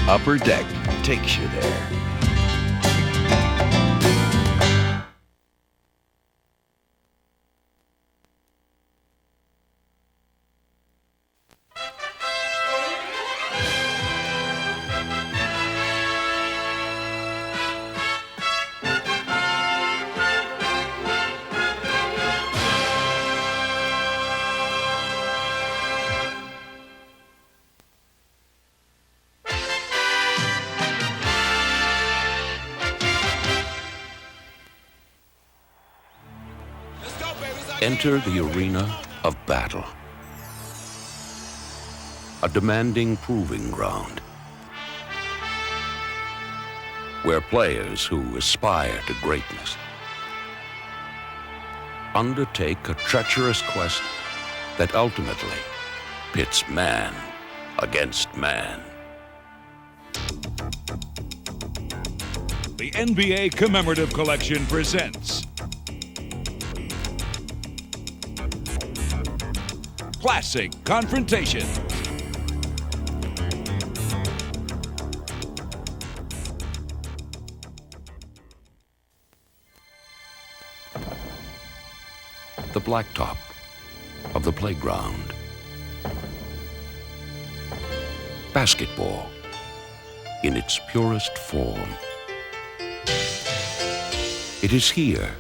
Upper Deck takes you there. Enter the arena of battle. A demanding proving ground where players who aspire to greatness undertake a treacherous quest that ultimately pits man against man. The NBA Commemorative Collection presents Classic Confrontations. The blacktop of the playground. Basketball in its purest form. It is here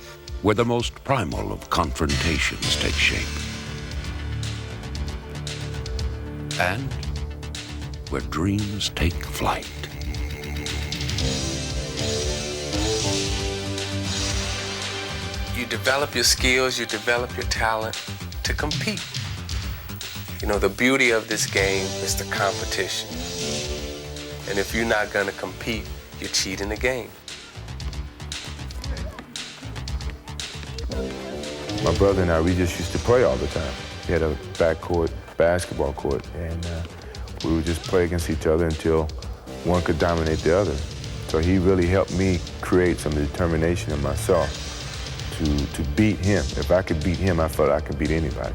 where the most primal of confrontations take shape. And where dreams take flight. You develop your skills, you develop your talent to compete. You know, the beauty of this game is the competition. And if you're not gonna compete, you're cheating the game. My brother and I, we just used to play all the time. We had a backcourt basketball court, and we would just play against each other until one could dominate the other. So he really helped me create some determination in myself to beat him. If I could beat him, I felt I could beat anybody.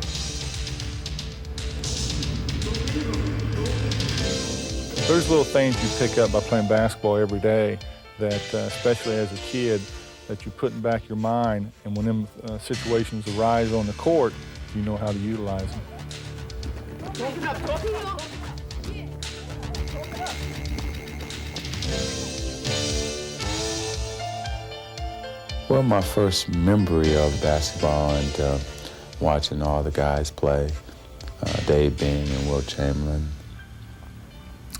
There's little things you pick up by playing basketball every day that, especially as a kid, that you put in the back of your mind, and when them situations arise on the court, you know how to utilize them. Well, my first memory of basketball and watching all the guys play, Dave Bing and Wilt Chamberlain,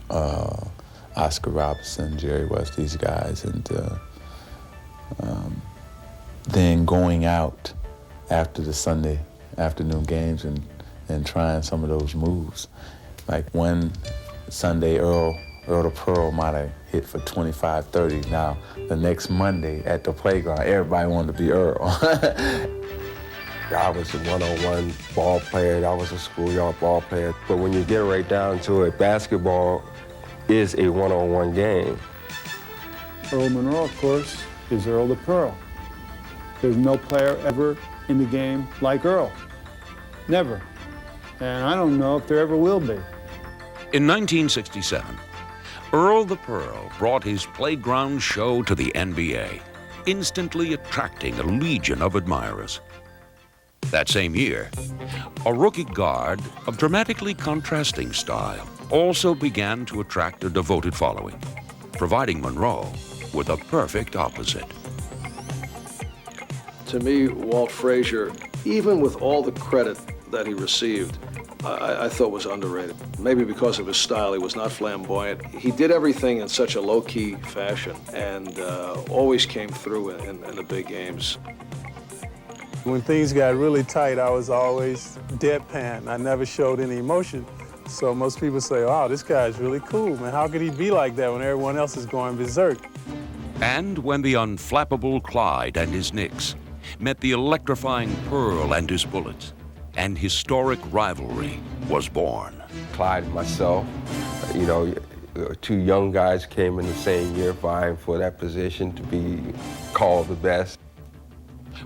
Oscar Robertson, Jerry West, these guys, and then going out after the Sunday afternoon games and trying some of those moves. Like one Sunday, Earl the Pearl might have hit for 25, 30. Now, the next Monday at the playground, everybody wanted to be Earl. I was a one-on-one ball player. I was a schoolyard ball player. But when you get right down to it, basketball is a one-on-one game. Earl Monroe, of course, is Earl the Pearl. There's no player ever in the game like Earl. Never. And I don't know if there ever will be. In 1967, Earl the Pearl brought his playground show to the NBA, instantly attracting a legion of admirers. That same year, a rookie guard of dramatically contrasting style also began to attract a devoted following, providing Monroe with a perfect opposite. To me, Walt Frazier, even with all the credit that he received, I thought was underrated. Maybe because of his style, he was not flamboyant. He did everything in such a low-key fashion and always came through in the big games. When things got really tight, I was always deadpan. I never showed any emotion. So most people say, wow, this guy's really cool, man. How could he be like that when everyone else is going berserk? And when the unflappable Clyde and his Knicks met the electrifying Pearl and his Bullets, an historic rivalry was born. Clyde and myself, you know, two young guys came in the same year vying for that position to be called the best.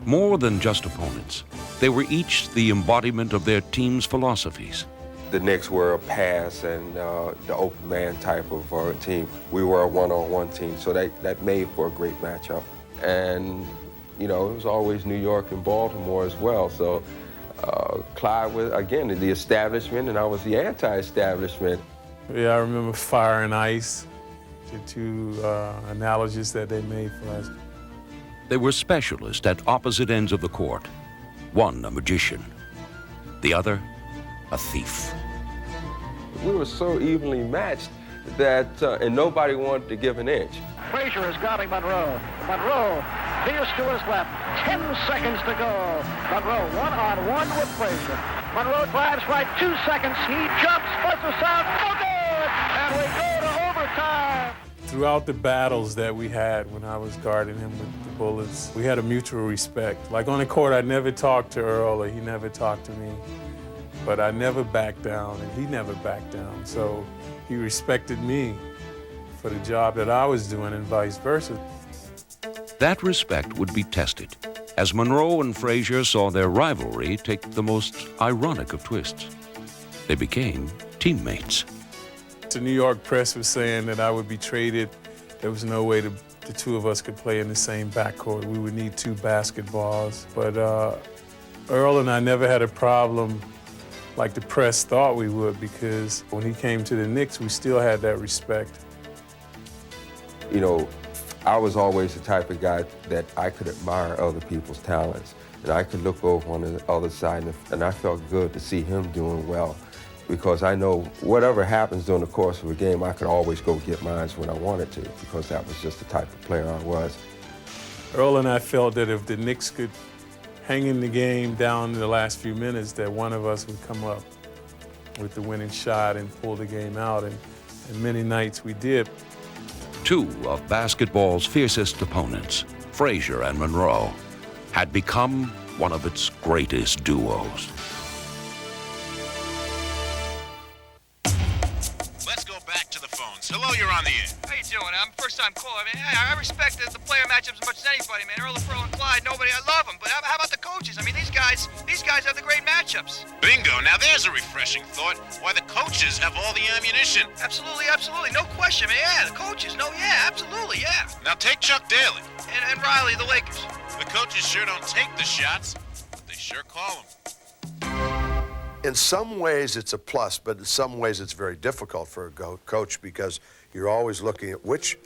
More than just opponents, they were each the embodiment of their team's philosophies, the Knicks were a pass and the open man type of team. We were a one-on-one team, so that made for a great matchup. And, you know, it was always New York and Baltimore as well. So Clyde was, again, the establishment, and I was the anti-establishment. Yeah, I remember Fire and Ice, the two analogies that they made for us. They were specialists at opposite ends of the court. One a magician, the other a thief. We were so evenly matched that, and nobody wanted to give an inch. Frazier is guarding Monroe. Monroe veers to his left. 10 seconds to go. Monroe one-on-one with Frazier. Monroe drives right, 2 seconds. He jumps, buzzer sound, no good! And we go to overtime. Throughout the battles that we had when I was guarding him with the Bullets, we had a mutual respect. Like on the court, I never talked to Earl or he never talked to me. But I never backed down and he never backed down. So he respected me for the job that I was doing and vice versa. That respect would be tested as Monroe and Frazier saw their rivalry take the most ironic of twists. They became teammates. The New York press was saying that I would be traded. There was no way the two of us could play in the same backcourt. We would need 2 basketballs. But Earl and I never had a problem like the press thought we would, because when he came to the Knicks, we still had that respect. You know, I was always the type of guy that I could admire other people's talents. And I could look over on the other side, and I felt good to see him doing well, because I know whatever happens during the course of a game, I could always go get mine when I wanted to, because that was just the type of player I was. Earl and I felt that if the Knicks could hang in the game down in the last few minutes, that one of us would come up with the winning shot and pull the game out, and many nights we did. 2 of basketball's fiercest opponents, Frazier and Monroe, had become one of its greatest duos. Let's go back to the phones. Hello, you're on the air. How you doing? I'm first-time caller. I mean, I respect the player matchups as much as anybody, man. Earl, Pearl, and Clyde, nobody, I love them. But how about the coaches? I mean, these guys have the great matchups. Bingo. Now there's a refreshing thought. Why the coaches have all the ammunition. Absolutely, absolutely. No question, man. Yeah, the coaches. No, yeah, absolutely, yeah. Now take Chuck Daly. And Riley, the Lakers. The coaches sure don't take the shots, but they sure call them. In some ways, it's a plus, but in some ways, it's very difficult for a coach, because you're always looking at which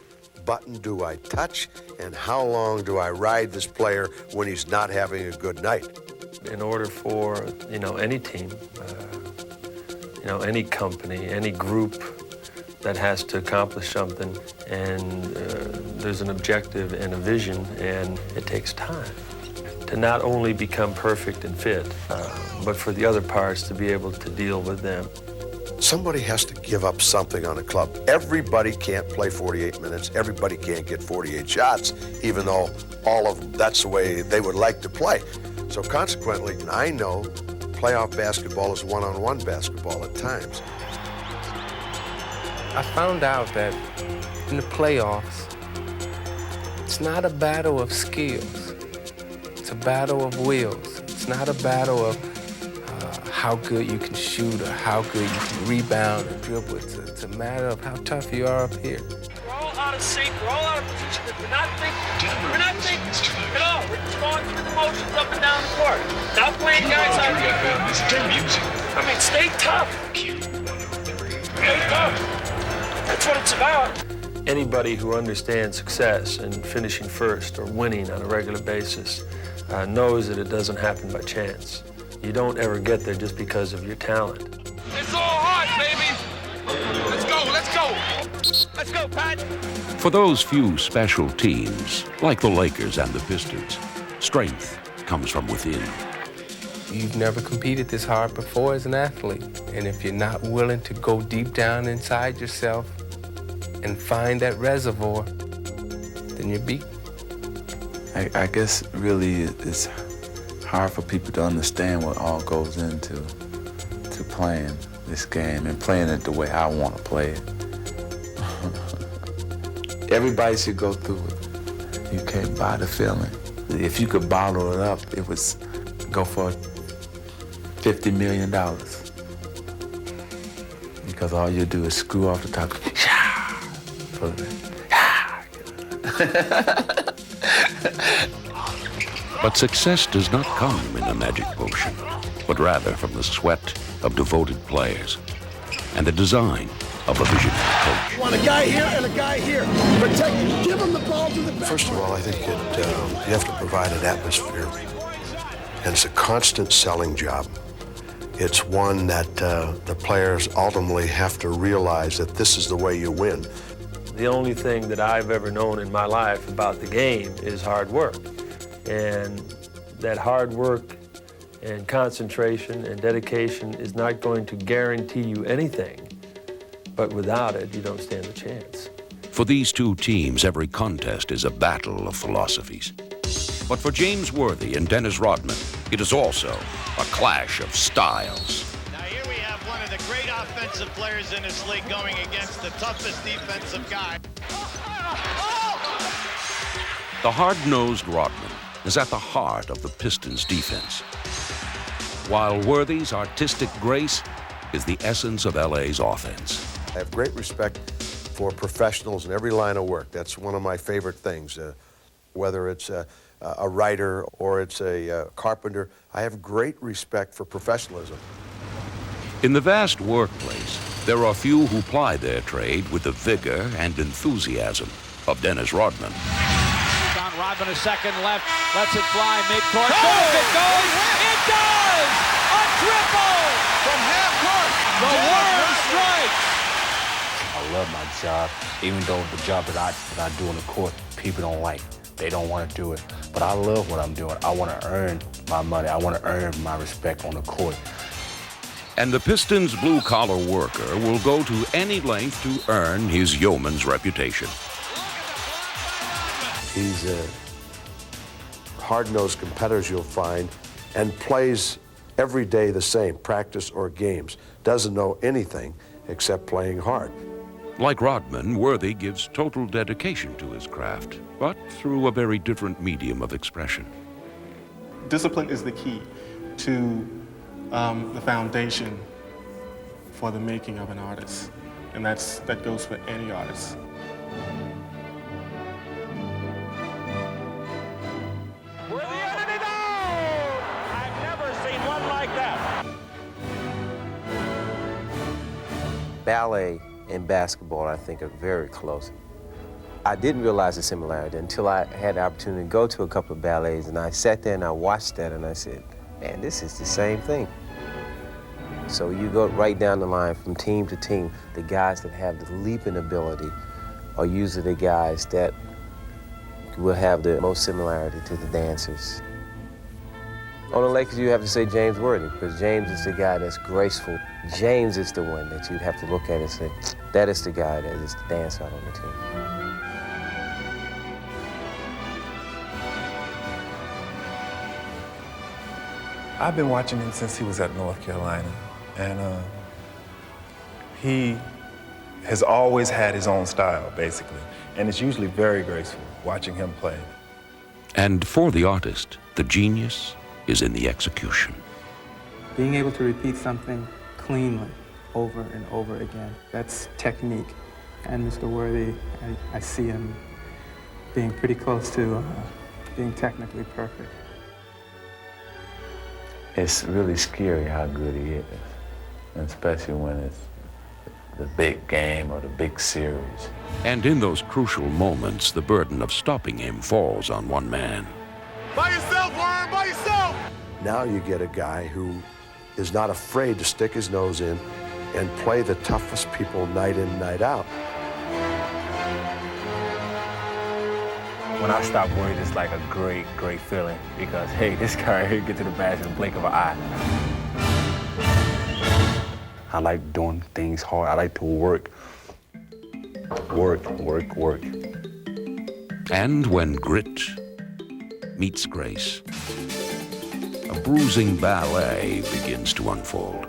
button do I touch and how long do I ride this player when he's not having a good night. In order for, you know, any team, you know, any company, any group that has to accomplish something, and there's an objective and a vision, and it takes time to not only become perfect and fit, but for the other parts to be able to deal with them. Somebody has to give up something on a club. Everybody can't play 48 minutes. Everybody can't get 48 shots, even though all of them, that's the way they would like to play. So consequently, I know playoff basketball is one-on-one basketball at times. I found out that in the playoffs, it's not a battle of skills. It's a battle of wills. It's not a battle of how good you can shoot or how good you can rebound or dribble. It's a matter of how tough you are up here. We're all out of sync. We're all out of position. We're not thinking at all. We're just going through the motions up and down the court. Not playing guys out here. This is their music. I mean, stay tough. Stay tough. That's what it's about. Anybody who understands success and finishing first or winning on a regular basis knows that it doesn't happen by chance. You don't ever get there just because of your talent. It's all heart, baby. Let's go, let's go. Let's go, Pat. For those few special teams, like the Lakers and the Pistons, strength comes from within. You've never competed this hard before as an athlete. And if you're not willing to go deep down inside yourself and find that reservoir, then you're beat. I guess really it's hard for people to understand what all goes into playing this game and playing it the way I want to play it. Everybody should go through it. You can't buy the feeling. If you could bottle it up, it would go for $50 million. because all you do is screw off the top. But success does not come in a magic potion, but rather from the sweat of devoted players and the design of a visionary coach. Want a guy here and a guy here. Protect him. Give him the ball to the back. First of all, I think you have to provide an atmosphere. And it's a constant selling job. It's one that the players ultimately have to realize that this is the way you win. The only thing that I've ever known in my life about the game is hard work. And that hard work and concentration and dedication is not going to guarantee you anything. But without it, you don't stand a chance. For these two teams, every contest is a battle of philosophies. But for James Worthy and Dennis Rodman, it is also a clash of styles. Now here we have one of the great offensive players in this league going against the toughest defensive guy. The hard-nosed Rodman is at the heart of the Pistons' defense, while Worthy's artistic grace is the essence of LA's offense. I have great respect for professionals in every line of work. That's one of my favorite things. Whether it's a writer or it's a carpenter, I have great respect for professionalism. In the vast workplace, there are few who ply their trade with the vigor and enthusiasm of Dennis Rodman. Down Rodman a second left, lets it fly, midcourt, goes, it goes, it does! A triple! From half court, the worm strikes! I love my job, even though the job that I do on the court, people don't like. They don't want to do it. But I love what I'm doing. I want to earn my money. I want to earn my respect on the court. And the Pistons' blue-collar worker will go to any length to earn his yeoman's reputation. He's a hard-nosed competitor you'll find and plays every day the same, practice or games. Doesn't know anything except playing hard. Like Rodman, Worthy gives total dedication to his craft, but through a very different medium of expression. Discipline is the key to the foundation for the making of an artist, and that goes for any artist. Ballet and basketball, I think, are very close. I didn't realize the similarity until I had the opportunity to go to a couple of ballets, and I sat there and I watched that and I said, man, this is the same thing. So you go right down the line from team to team. The guys that have the leaping ability are usually the guys that will have the most similarity to the dancers. On the Lakers, you have to say James Worthy, because James is the guy that's graceful. James is the one that you'd have to look at and say, that is the guy that is the dancer on the team. I've been watching him since he was at North Carolina, and he has always had his own style, basically, and it's usually very graceful watching him play. And for the artist, the genius is in the execution. Being able to repeat something cleanly over and over again, that's technique. And Mr. Worthy, I see him being pretty close to being technically perfect. It's really scary how good he is, and especially when it's the big game or the big series. And in those crucial moments, the burden of stopping him falls on one man. By yourself, Warren, by yourself! Now you get a guy who is not afraid to stick his nose in and play the toughest people night in, night out. When I stop worrying, it's like a great, great feeling because, hey, this guy here get to the basket in the blink of an eye. I like doing things hard. I like to work. Work, work, work. And when grit meets grace, a bruising ballet begins to unfold.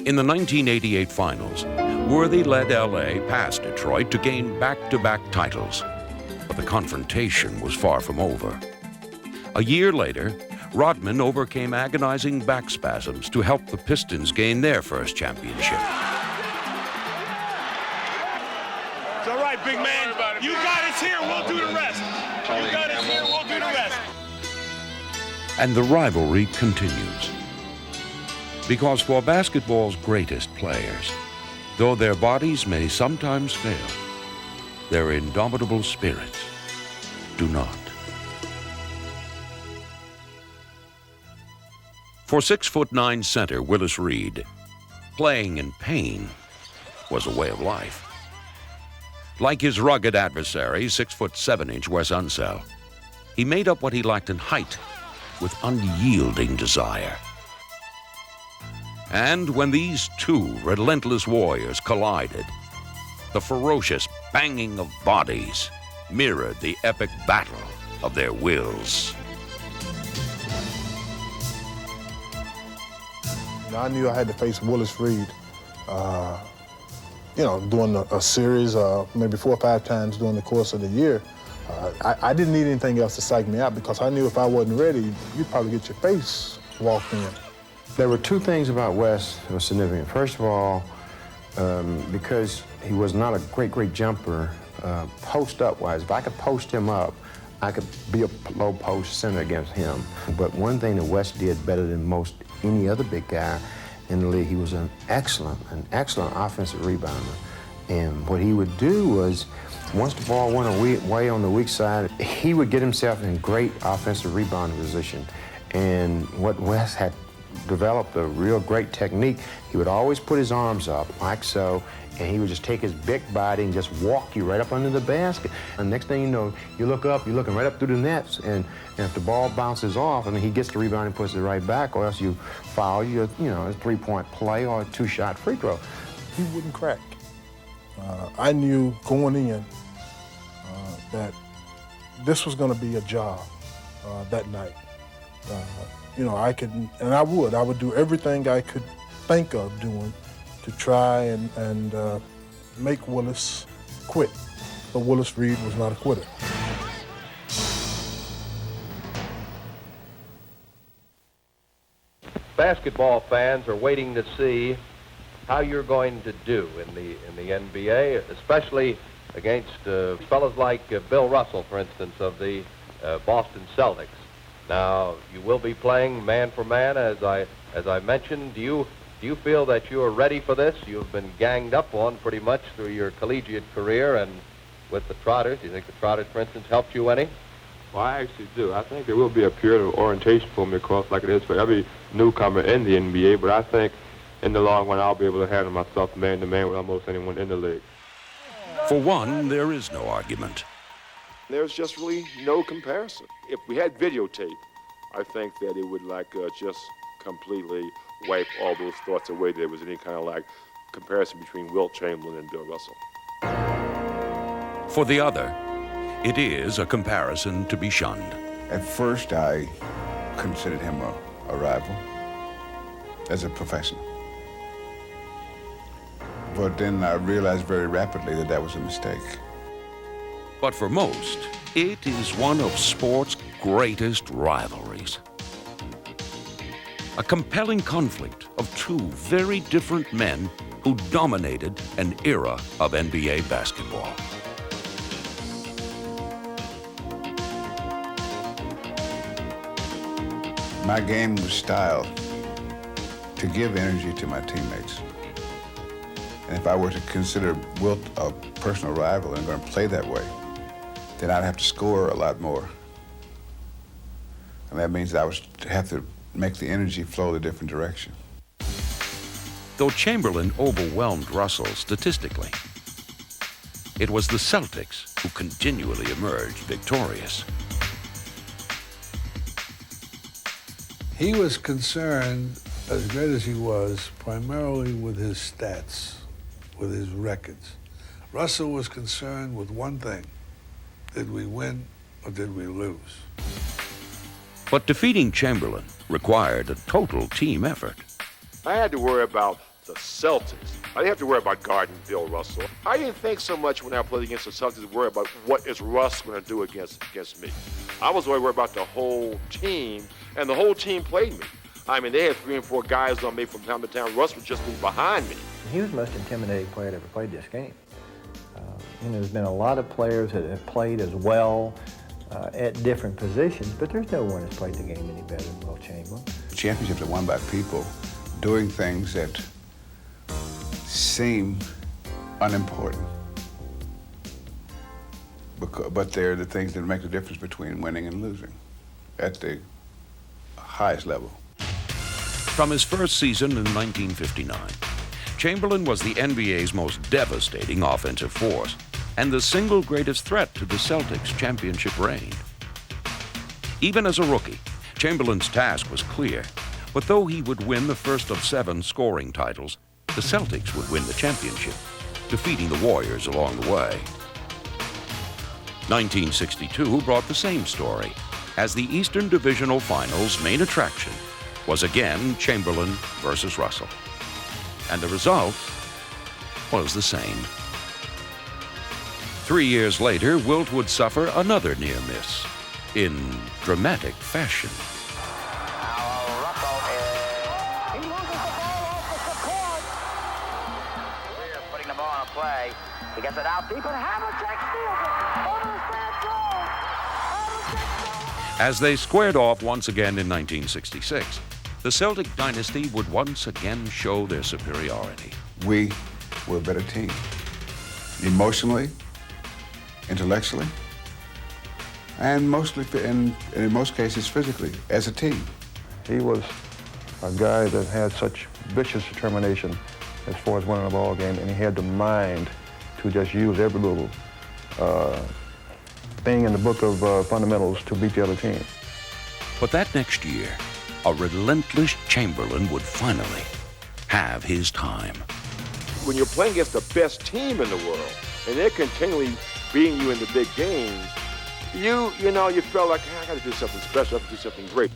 In the 1988 finals, Worthy led LA past Detroit to gain back-to-back titles. But the confrontation was far from over. A year later, Rodman overcame agonizing back spasms to help the Pistons gain their first championship. It's all right, big man. You got us here, we'll do the rest. You got us here, we'll do the rest. And the rivalry continues. Because for basketball's greatest players, though their bodies may sometimes fail, their indomitable spirits do not. For 6'9" center Willis Reed, playing in pain was a way of life. Like his rugged adversary, 6'7" Wes Unseld, he made up what he lacked in height with unyielding desire. And when these two relentless warriors collided, the ferocious banging of bodies mirrored the epic battle of their wills. I knew I had to face Willis Reed, doing a series, maybe 4 or 5 times during the course of the year. I didn't need anything else to psych me out because I knew if I wasn't ready, you'd probably get your face walked in. There were 2 things about Wes that were significant. First of all, because he was not a great jumper, post-up wise, if I could post him up, I could be a low post center against him. But one thing that Wes did better than most any other big guy in the league, he was an excellent offensive rebounder. And what he would do was, once the ball went away on the weak side, he would get himself in great offensive rebounding position. And what Wes had developed a real great technique, he would always put his arms up like so, and he would just take his big body and just walk you right up under the basket. And next thing you know, you look up, you're looking right up through the nets, and if the ball bounces off, I mean, he gets the rebound and puts it right back, or else you foul, a 3-point play or a 2-shot free throw. He wouldn't crack. I knew going in that this was going to be a job that night. I would do everything I could think of doing to try and make Willis quit. But Willis Reed was not a quitter. Basketball fans are waiting to see how you're going to do in the NBA, especially against fellas like Bill Russell, for instance, of the Boston Celtics. Now, you will be playing man for man, as I mentioned. Do you feel that you are ready for this? You've been ganged up on pretty much through your collegiate career and with the Trotters. Do you think the Trotters, for instance, helped you any? Well, I actually do. I think there will be a period of orientation for me, of course, like it is for every newcomer in the NBA, but I think in the long run I'll be able to handle myself man-to-man with almost anyone in the league. For one, there is no argument. There's just really no comparison. If we had videotape, I think that it would just completely wipe all those thoughts away. There was any kind of comparison between Wilt Chamberlain and Bill Russell. For the other, it is a comparison to be shunned. At first, I considered him a rival as a professional. But then I realized very rapidly that that was a mistake. But for most, it is one of sport's greatest rivalries. A compelling conflict of 2 very different men who dominated an era of NBA basketball. My game was styled to give energy to my teammates. And if I were to consider Wilt a personal rival and going to play that way, then I'd have to score a lot more. And that means I would have to make the energy flow a different direction. Though Chamberlain overwhelmed Russell statistically, it was the Celtics who continually emerged victorious. He was concerned, as great as he was, primarily with his stats, with his records. Russell was concerned with one thing: did we win or did we lose? But defeating Chamberlain required a total team effort. I had to worry about the Celtics. I didn't have to worry about guarding Bill Russell. I didn't think so much when I played against the Celtics to worry about what is Russ going to do against me. I was always worried about the whole team, and the whole team played me. I mean, they had 3 and 4 guys on me from time to time. Russ would just be behind me. He was the most intimidating player that ever played this game. There's been a lot of players that have played as well at different positions, but there's no one that's played the game any better than Wilt Chamberlain. Championships are won by people doing things that seem unimportant, but they're the things that make the difference between winning and losing at the highest level. From his first season in 1959, Chamberlain was the NBA's most devastating offensive force and the single greatest threat to the Celtics' championship reign. Even as a rookie, Chamberlain's task was clear, but though he would win the first of 7 scoring titles, the Celtics would win the championship, defeating the Warriors along the way. 1962 brought the same story, as the Eastern Divisional Finals' main attraction was again Chamberlain versus Russell. And the result was the same. 3 years later, Wilt would suffer another near miss in dramatic fashion. He loses the ball off the support. We're putting the ball on a play. He gets it out deep, and Havlicek steals it. Over his back goal. As they squared off once again in 1966, the Celtic dynasty would once again show their superiority. We were a better team, emotionally, intellectually, and mostly, in most cases, physically, as a team. He was a guy that had such vicious determination as far as winning a ball game, and he had the mind to just use every little thing in the book of fundamentals to beat the other team. But that next year, a relentless Chamberlain would finally have his time. When you're playing against the best team in the world, and they're continually beating you in the big games, you felt like, I got to do something special, I have to do something great.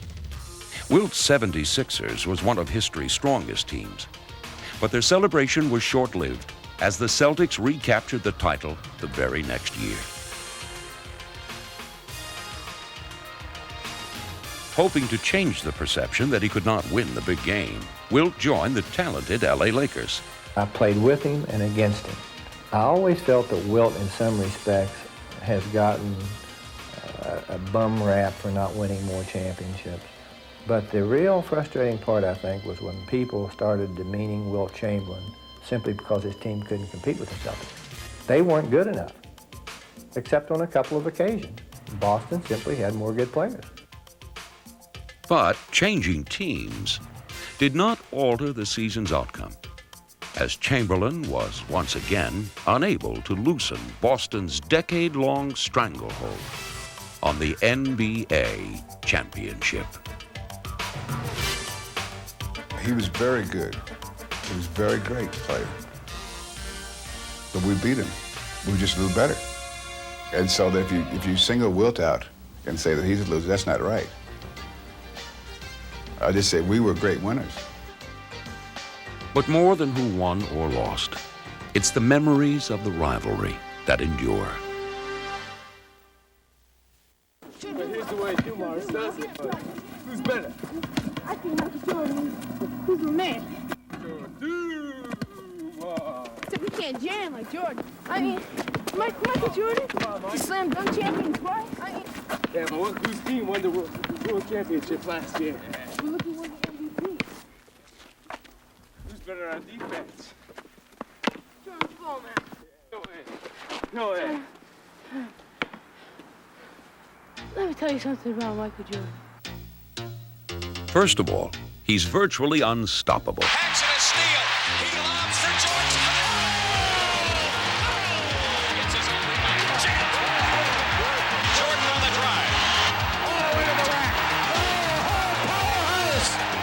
Wilt's 76ers was one of history's strongest teams. But their celebration was short-lived as the Celtics recaptured the title the very next year. Hoping to change the perception that he could not win the big game, Wilt joined the talented LA Lakers. I played with him and against him. I always felt that Wilt, in some respects, has gotten a bum rap for not winning more championships. But the real frustrating part, I think, was when people started demeaning Wilt Chamberlain simply because his team couldn't compete with the Celtics. They weren't good enough, except on a couple of occasions. Boston simply had more good players. But changing teams did not alter the season's outcome, as Chamberlain was once again unable to loosen Boston's decade-long stranglehold on the NBA championship. He was very good. He was a very great player. But we beat him. We were just a little better. And so that if you single Wilt out and say that he's a loser, that's not right. I just say we were great winners. But more than who won or lost, it's the memories of the rivalry that endure. But here's the way Dumars does it. Who's better? I think Michael Jordan. Who's my man? Except we can't jam like Jordan. I mean, Michael Jordan, the slam dunk champion twice. Yeah, but whose team won the world championship last year? We're looking for the MVP. Who's better on defense? Jordan's ball, man. No way. Let me tell you something about Michael Jordan. First of all, he's virtually unstoppable.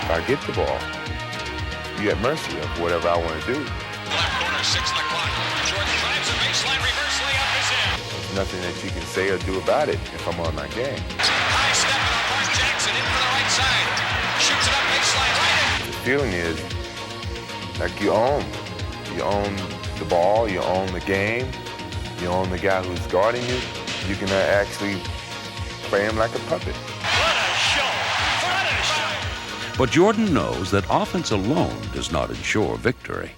If I get the ball, you at mercy of whatever I want to do. Left corner, 6 on the clock. Jordan drives a baseline, reverse layup is in. There's nothing that you can say or do about it if I'm on my game. High step on Mark Jackson in for the right side. Shoots it up baseline, right in. The feeling is like you own. You own the ball, you own the game, you own the guy who's guarding you. You can actually play him like a puppet. But Jordan knows that offense alone does not ensure victory.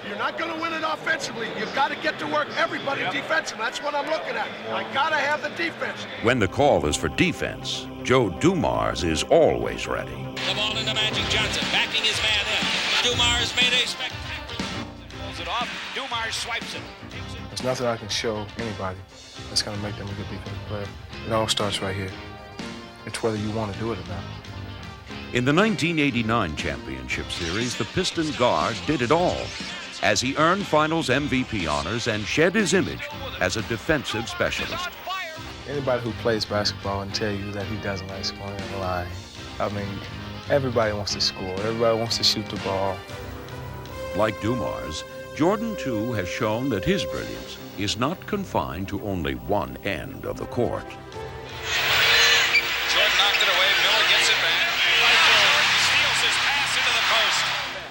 You're not going to win it offensively. You've got to get to work everybody defensively. That's what I'm looking at. I got to have the defense. When the call is for defense, Joe Dumars is always ready. The ball into Magic Johnson, backing his man in. Dumars made a spectacular. Pulls it off. Dumars swipes it. There's nothing I can show anybody that's going to make them a good defensive player. It all starts right here. It's whether you want to do it or not. In the 1989 championship series, the Piston guard did it all as he earned finals MVP honors and shed his image as a defensive specialist. Anybody who plays basketball and tell you that he doesn't like scoring in the line, I mean, everybody wants to score. Everybody wants to shoot the ball. Like Dumars, Jordan, too, has shown that his brilliance is not confined to only one end of the court. Jordan knocked it away. Miller gets it back. Jordan steals his pass into the post.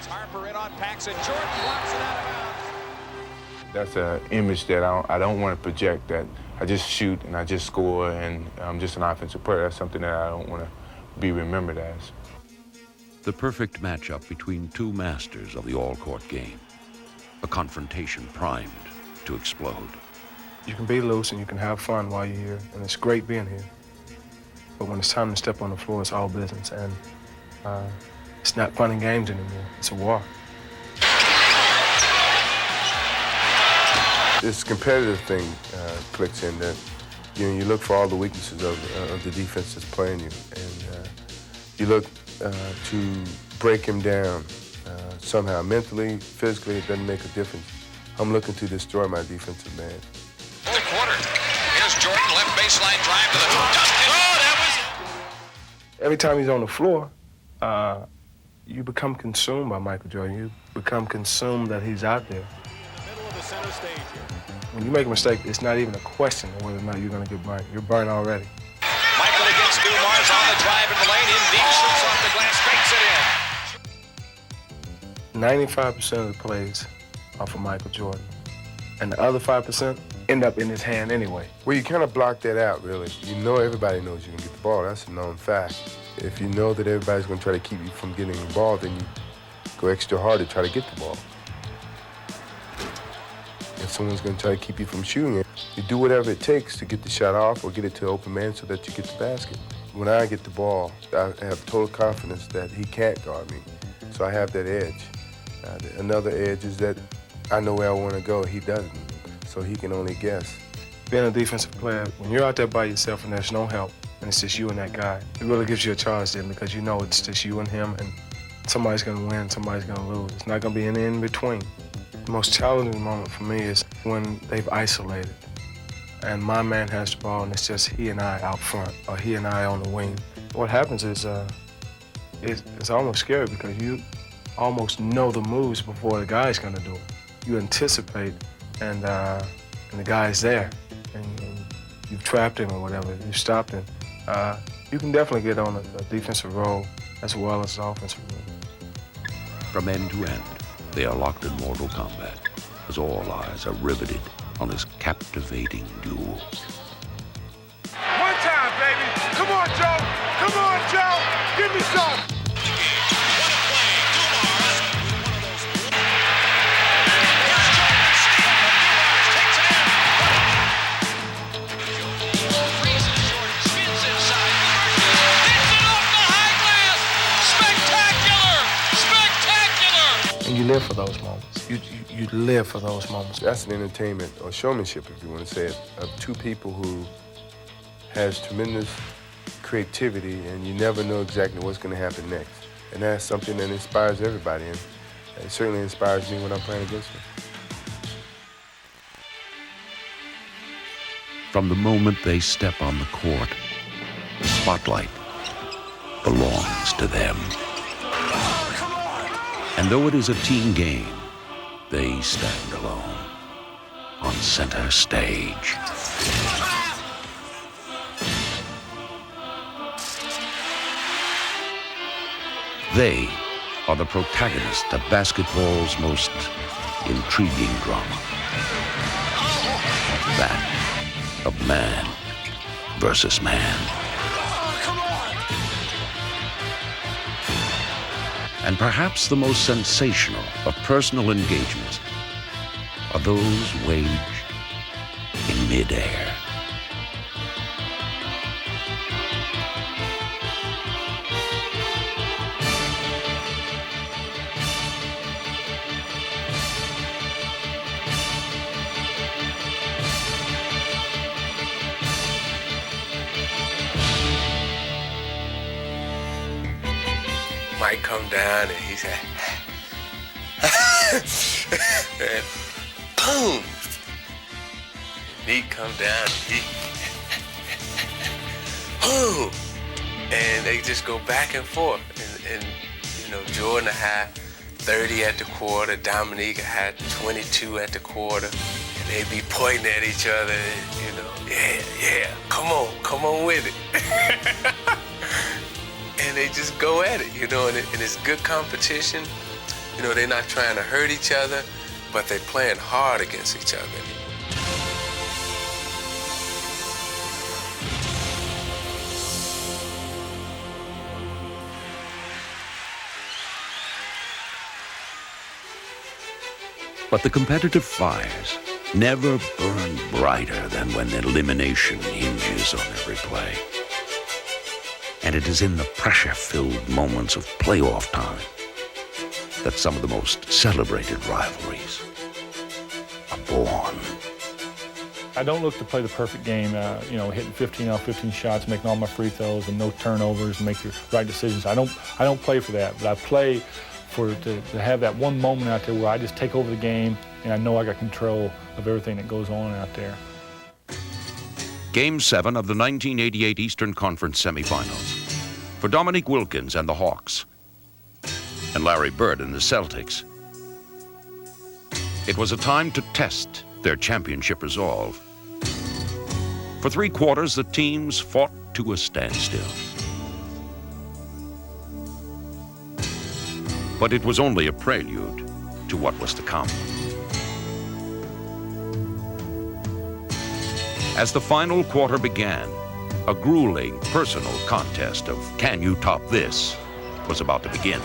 Harper in on Paxson. Jordan blocks it out of bounds. That's an image that I don't want to project, that I just shoot and I just score and I'm just an offensive player. That's something that I don't want to be remembered as. The perfect matchup between two masters of the all-court game. A confrontation primed to explode. You can be loose and you can have fun while you're here, and it's great being here. But when it's time to step on the floor, it's all business, and it's not fun and games anymore. It's a war. This competitive thing clicks in that you look for all the weaknesses of the defense that's playing you, and you look to break him down somehow, mentally, physically. It doesn't make a difference. I'm looking to destroy my defensive man. The quarter. Here's Jordan, left baseline drive to the hoop. Dustin. Oh, that was... Every time he's on the floor, you become consumed by Michael Jordan. You become consumed that he's out there. Middle of the center stage here. When you make a mistake, it's not even a question of whether or not you're going to get burned. You're burned already. Michael against Dumars on the drive in the lane. In deep, shoots off the glass, strikes it in. 95% of the plays are for Michael Jordan. And the other 5% end up in his hand anyway. Well, you kind of block that out, really. You know everybody knows you can get the ball. That's a known fact. If you know that everybody's going to try to keep you from getting the ball, then you go extra hard to try to get the ball. If someone's going to try to keep you from shooting it, you do whatever it takes to get the shot off or get it to an open man so that you get the basket. When I get the ball, I have total confidence that he can't guard me, so I have that edge. Another edge is that I know where I want to go. He doesn't, so he can only guess. Being a defensive player, when you're out there by yourself and there's no help, and it's just you and that guy, it really gives you a charge then, because you know it's just you and him, and somebody's going to win, somebody's going to lose. It's not going to be any in between. The most challenging moment for me is when they've isolated, and my man has the ball, and it's just he and I out front, or he and I on the wing. What happens is it's almost scary, because you almost know the moves before the guy's going to do it. You anticipate, and the guy's there, and you've trapped him or whatever, you've stopped him. You can definitely get on a defensive role as well as an offensive role. From end to end, they are locked in mortal combat as all eyes are riveted on this captivating duel. One time, baby. Come on, Joe. Come on, Joe. Give me some. You live for those moments. You live for those moments. That's an entertainment or showmanship, if you want to say it, of two people who has tremendous creativity, and you never know exactly what's going to happen next. And that's something that inspires everybody, and it certainly inspires me when I'm playing against them. From the moment they step on the court, the spotlight belongs to them. And though it is a team game, they stand alone on center stage. They are the protagonists of basketball's most intriguing drama. That of man versus man. And perhaps the most sensational of personal engagements are those waged in midair. Might come down and he said, and boom! Neat come down and he, boom! And they just go back and forth. And you know, Jordan had 30 at the quarter, Dominique had 22 at the quarter. And they be pointing at each other, you know, yeah, come on with it. And they just go at it, you know, and it's good competition. You know, they're not trying to hurt each other, but they're playing hard against each other. But the competitive fires never burn brighter than when elimination hinges on every play. And it is in the pressure-filled moments of playoff time that some of the most celebrated rivalries are born. I don't look to play the perfect game, you know, hitting 15 out of 15 shots, making all my free throws and no turnovers and make the right decisions. I don't play for that, but I play to have that one moment out there where I just take over the game and I know I got control of everything that goes on out there. Game 7 of the 1988 Eastern Conference semifinals. For Dominique Wilkins and the Hawks, and Larry Bird and the Celtics, it was a time to test their championship resolve. For 3 quarters, the teams fought to a standstill. But it was only a prelude to what was to come. As the final quarter began, a grueling personal contest of can you top this was about to begin.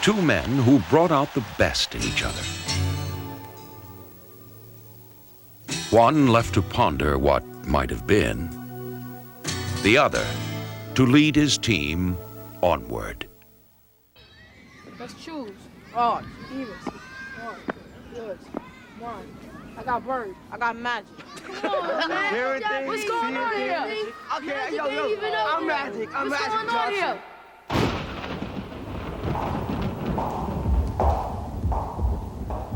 Two men who brought out the best in each other. One left to ponder what might have been, the other to lead his team onward. Let's choose. Oh, Evans. One, good. One. I got Bird. I got Magic. Come on, man. What's going on here? Okay, yo, I'm Magic. I'm What's Magic going on here?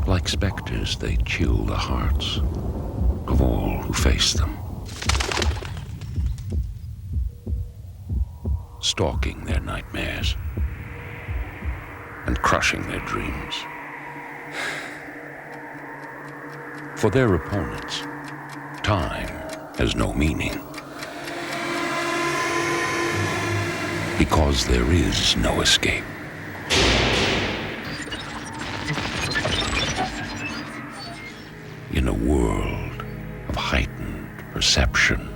Like specters, they chill the hearts of all who face them, stalking their nightmares and crushing their dreams. For their opponents, time has no meaning, because there is no escape. In a world of heightened perception,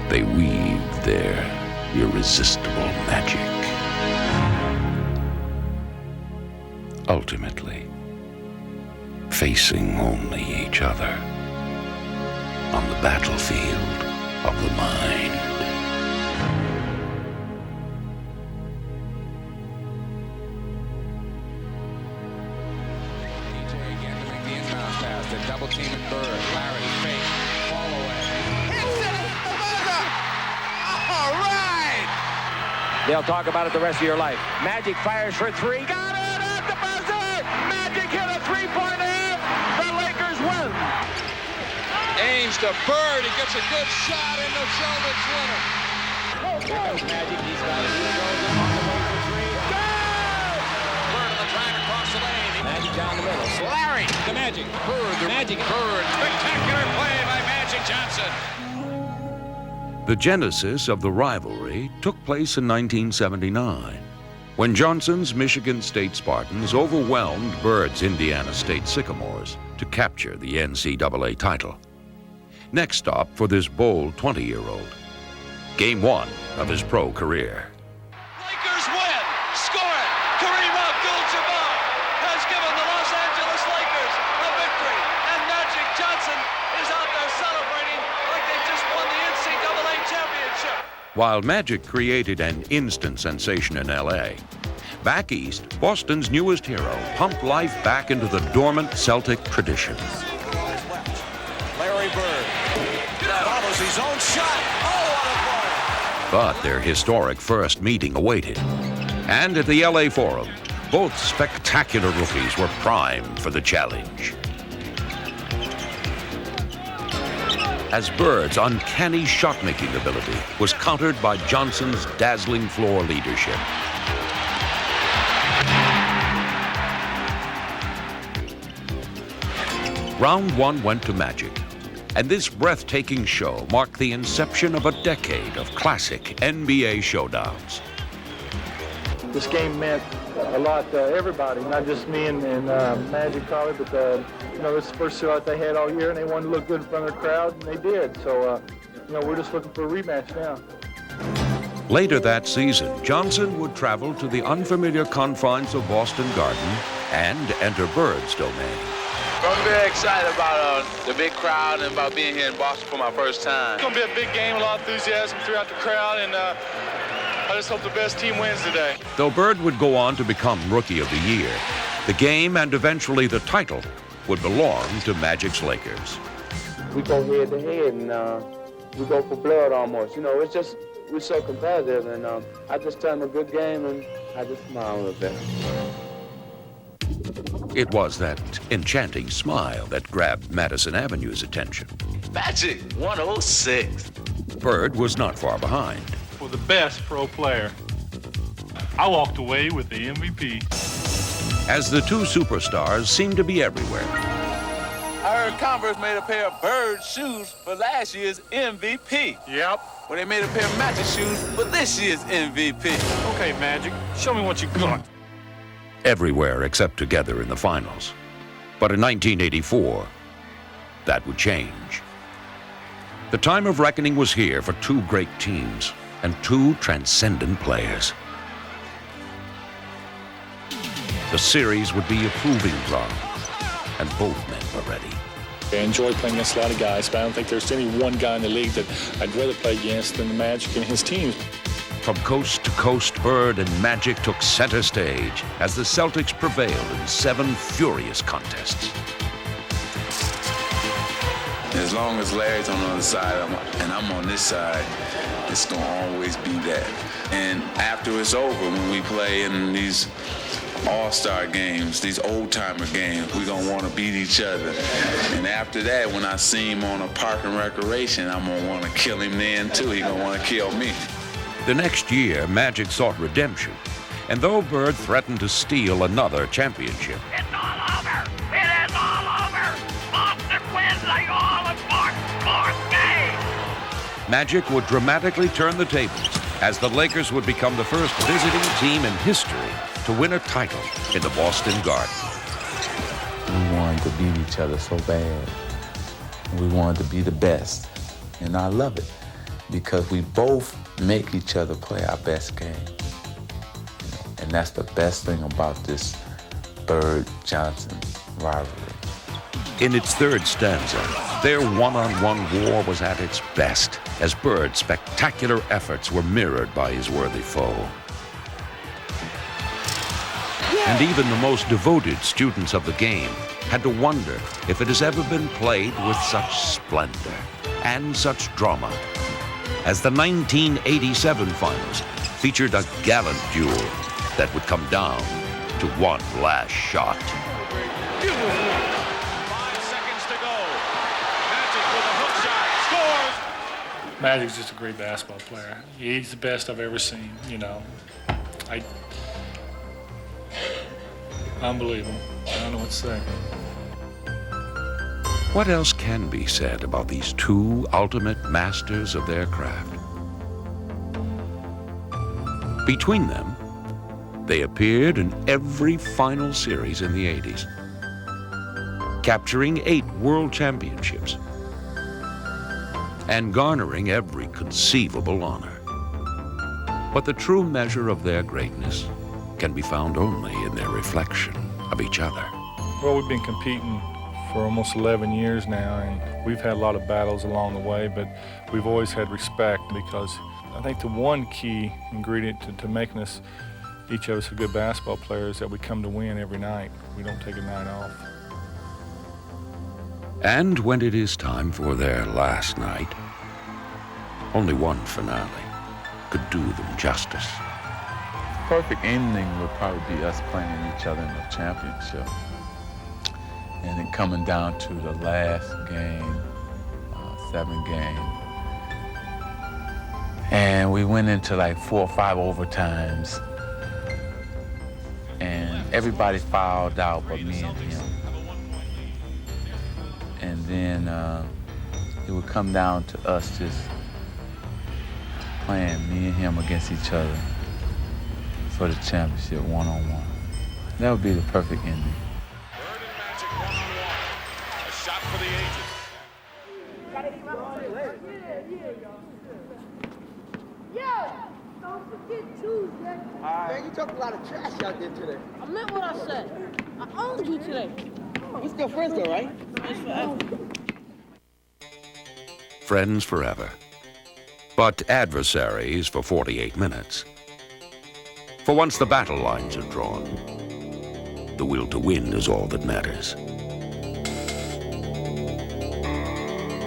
they weave their irresistible magic. Ultimately, facing only each other on the battlefield of the mind. Double team at Bird. Larry, fake, fall away. Hits it with the buzzer. All right. They'll talk about it the rest of your life. Magic fires for three. Got it at the buzzer. Magic hit a three-pointer. The Lakers win. Aims to Bird. He gets a good shot in the Sheldon's winner. Here comes Magic. He's got it. He goes on the way for three. Bird on the track across the lane. Magic down the middle. Larry, the Magic. Bird, the Magic. Bird. Spectacular play by Magic Johnson. The genesis of the rivalry took place in 1979, when Johnson's Michigan State Spartans overwhelmed Bird's Indiana State Sycamores to capture the NCAA title. Next stop for this bold 20-year-old, Game 1 of his pro career. Lakers win. Score it. Kareem Abdul-Jabbar has given the Los Angeles Lakers a victory, and Magic Johnson is out there celebrating like they just won the NCAA championship. While Magic created an instant sensation in L.A., back east, Boston's newest hero pumped life back into the dormant Celtic tradition. Larry Bird follows his own shot. Oh, what a play! But their historic first meeting awaited. And at the L.A. Forum, both spectacular rookies were primed for the challenge. As Bird's uncanny shot-making ability was countered by Johnson's dazzling floor leadership. Round 1 went to Magic, and this breathtaking show marked the inception of a decade of classic NBA showdowns. This game meant a lot to everybody, not just me and Magic probably, but you know, it's the first shot they had all year, and they wanted to look good in front of the crowd, and they did. So, you know, we're just looking for a rematch now. Later that season, Johnson would travel to the unfamiliar confines of Boston Garden and enter Bird's domain. I'm very excited about the big crowd and about being here in Boston for my first time. It's going to be a big game, a lot of enthusiasm throughout the crowd, and I just hope the best team wins today. Though Bird would go on to become Rookie of the Year, the game and eventually the title would belong to Magic's Lakers. We go head to head and we go for blood almost. You know, it's just, we're so competitive, and I just tell them a good game and I just smile a little bit. It was that enchanting smile that grabbed Madison Avenue's attention. Magic 106. Bird was not far behind. For the best pro player, I walked away with the MVP. As the two superstars seemed to be everywhere. I heard Converse made a pair of Bird shoes for last year's MVP. Yep. Well, they made a pair of Magic shoes for this year's MVP. Okay, Magic, show me what you got. Everywhere except together in the finals. But in 1984, that would change. The time of reckoning was here for two great teams and two transcendent players. The series would be a proving ground, and both men were ready. I enjoy playing against a lot of guys, but I don't think there's any one guy in the league that I'd rather play against than the Magic and his team. From coast to coast, Bird and Magic took center stage as the Celtics prevailed in 7 furious contests. As long as Larry's on the other side and I'm on this side, it's going to always be that. And after it's over, when we play in these all-star games, these old-timer games, we're going to want to beat each other. And after that, when I see him on a park and recreation, I'm going to want to kill him then, too. He's going to want to kill me. The next year, Magic sought redemption, and though Bird threatened to steal another championship, It's all over. It is all over. Boston wins the all-important game. Magic would dramatically turn the tables as the Lakers would become the first visiting team in history to win a title in the Boston Garden. We wanted to beat each other so bad. We wanted to be the best, and I love it because we both make each other play our best game. And that's the best thing about this Bird-Johnson rivalry. In its third stanza, their one-on-one war was at its best, as Bird's spectacular efforts were mirrored by his worthy foe. And even the most devoted students of the game had to wonder if it has ever been played with such splendor and such drama, as the 1987 finals featured a gallant duel that would come down to one last shot. 5 seconds to go. Magic with a hook shot. Scores. Magic's just a great basketball player. He's the best I've ever seen, you know. Unbelievable. I don't know what to say. What else can be said about these two ultimate masters of their craft? Between them, they appeared in every final series in the 80s, capturing 8 world championships and garnering every conceivable honor. But the true measure of their greatness can be found only in their reflection of each other. Well, we've been competing for almost 11 years now, and we've had a lot of battles along the way, but we've always had respect, because I think the one key ingredient to making us, each of us, a good basketball player is that we come to win every night. We don't take a night off. And when it is time for their last night, only one finale could do them justice. Perfect ending would probably be us playing each other in the championship. And then coming down to the last game, 7 game. And we went into like 4 or 5 overtimes. And everybody fouled out but me and him. And then it would come down to us just playing, me and him against each other for the championship, one-on-one. That would be the perfect ending. Bird and Magic one-on-one. A shot for the agent. Yeah! Don't forget Tuesday. Man, you talked a lot of trash out there today. I meant what I said. I owned you today. We still friends though, right? Friends forever. Friends forever, but adversaries for 48 minutes. For once the battle lines are drawn, the will to win is all that matters.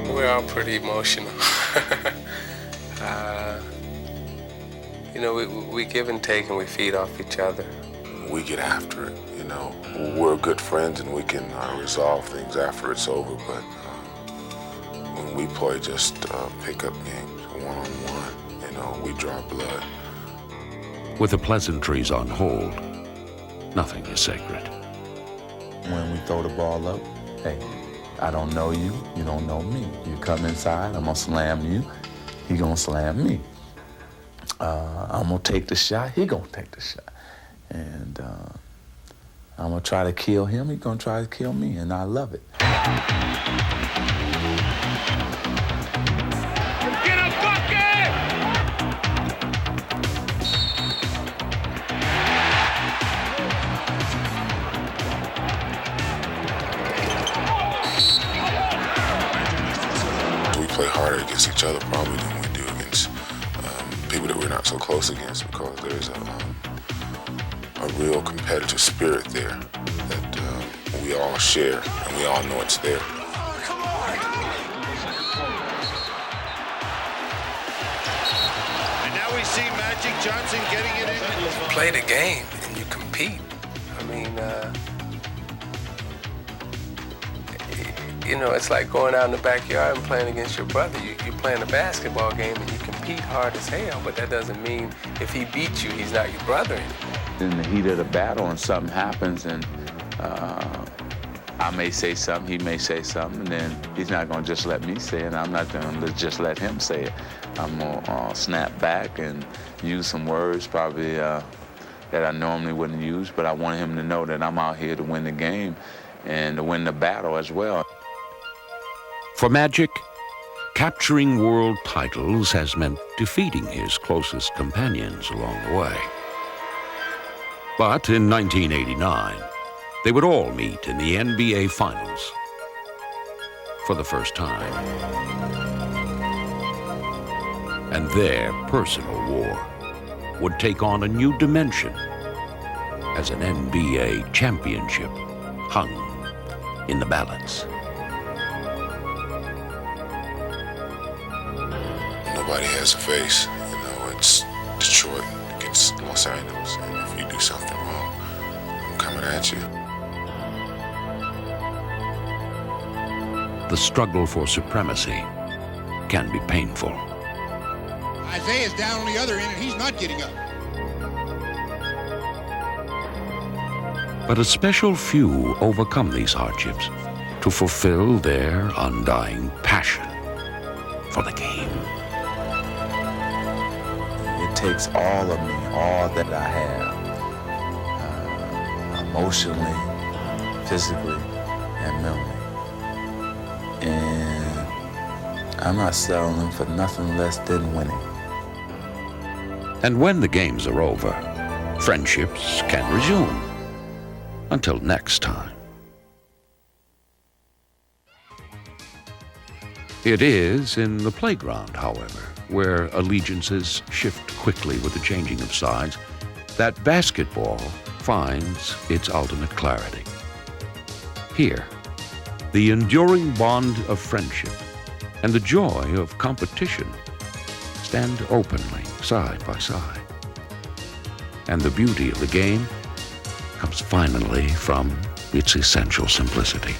We're all pretty emotional. You know, we give and take and we feed off each other. We get after it, you know. We're good friends and we can resolve things after it's over, but when we play just pickup games, one-on-one, you know, we draw blood. With the pleasantries on hold, nothing is sacred. When we throw the ball up, hey, I don't know you, you don't know me. You come inside, I'm gonna slam you, he gonna slam me. I'm gonna take the shot, he gonna take the shot. And I'm gonna try to kill him, he gonna try to kill me, and I love it. Get a bucket! We play harder against each other probably than we do against people that we're not so close against, because there's a real competitive spirit there that we all share and we all know it's there. And now we see Magic Johnson getting it in. You play the game and you compete. I mean, you know, it's like going out in the backyard and playing against your brother. You're playing a basketball game and you compete hard as hell, but that doesn't mean if he beats you, he's not your brother anymore. In the heat of the battle and something happens and I may say something, he may say something, and then he's not gonna just let me say it, I'm not gonna just let him say it. I'm gonna snap back and use some words probably that I normally wouldn't use, but I want him to know that I'm out here to win the game and to win the battle as well. For Magic, capturing world titles has meant defeating his closest companions along the way. But in 1989, they would all meet in the NBA Finals for the first time. And their personal war would take on a new dimension as an NBA championship hung in the balance. Nobody has a face. You know, it's Detroit against Los Angeles. And if you do something wrong, I'm coming at you. The struggle for supremacy can be painful. Isaiah's down on the other end and he's not getting up. But a special few overcome these hardships to fulfill their undying passion for the game. It takes all of me, all that I have, emotionally, physically, and mentally. And I'm not settling for nothing less than winning. And when the games are over, friendships can resume. Until next time. It is in the playground, however, where allegiances shift quickly with the changing of sides, that basketball finds its ultimate clarity. Here, the enduring bond of friendship and the joy of competition stand openly side by side. And the beauty of the game comes finally from its essential simplicity.